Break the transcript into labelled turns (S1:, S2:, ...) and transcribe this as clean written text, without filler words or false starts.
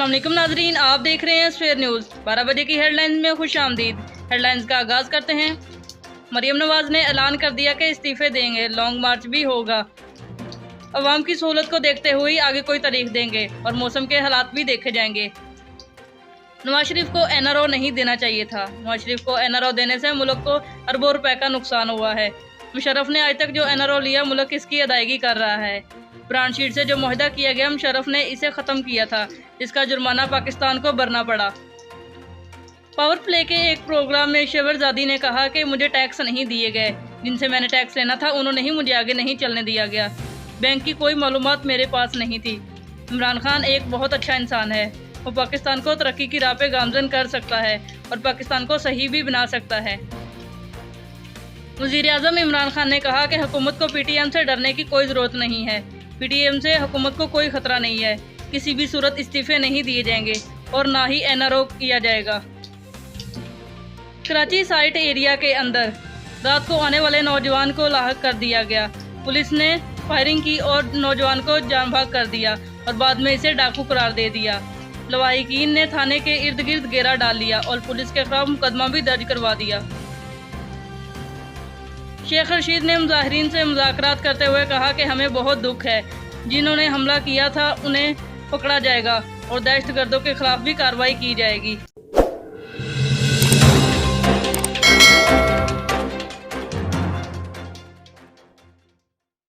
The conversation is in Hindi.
S1: अस्सलाम वालेकुम नाजरीन, आप देख रहे हैं स्फेयर न्यूज़। 12 बजे की हेडलाइंस में खुश आमदीद। हेडलाइंस का आगाज़ करते हैं। मरियम नवाज ने ऐलान कर दिया कि इस्तीफे देंगे, लॉन्ग मार्च भी होगा। अवाम की सहूलत को देखते हुए आगे कोई तारीख देंगे और मौसम के हालात भी देखे जाएंगे। नवाज शरीफ को NRO नहीं देना चाहिए था। नवाज शरीफ को NRO देने से मुल्क को अरबों रुपए का नुकसान हुआ है। मुशर्रफ ने आज तक जो NRO लिया, मुल्क इसकी अदायगी कर रहा है। ब्रांड शीट से जो मुआहदा किया गया, मुशर्रफ ने इसे ख़त्म किया था, जिसका जुर्माना पाकिस्तान को भरना पड़ा। पावर प्ले के एक प्रोग्राम में शहरजादी ने कहा कि मुझे टैक्स नहीं दिए गए, जिनसे मैंने टैक्स लेना था उन्होंने ही मुझे आगे नहीं चलने दिया गया। बैंक की कोई मालूमात मेरे पास नहीं थी। इमरान खान एक बहुत अच्छा इंसान है, वो पाकिस्तान को तरक्की की राह पे गामजन कर सकता है और पाकिस्तान को सही भी बना सकता है। वज़ीर-ए-आज़म इमरान खान ने कहा कि हुकूमत को PTM से डरने की कोई ज़रूरत नहीं है। PTM से हुकूमत को कोई ख़तरा नहीं है। किसी भी सूरत इस्तीफ़े नहीं दिए जाएंगे और ना ही NRO किया जाएगा। कराची साइट एरिया के अंदर रात को आने वाले नौजवान को लाहक कर दिया गया। पुलिस ने फायरिंग की और नौजवान को जान भाग कर दिया और बाद में इसे डाकू करार दे दिया। लवाहिकीन ने थाने के इर्द गिर्द घेरा डाल लिया और पुलिस के खिलाफ मुकदमा भी दर्ज करवा दिया। शेख रशीद ने मुजाहिरीन से मुज़ाकरात करते हुए कहा कि हमें बहुत दुख है, जिन्होंने हमला किया था उन्हें पकड़ा जाएगा और दहशतगर्दों के खिलाफ भी कार्रवाई की जाएगी।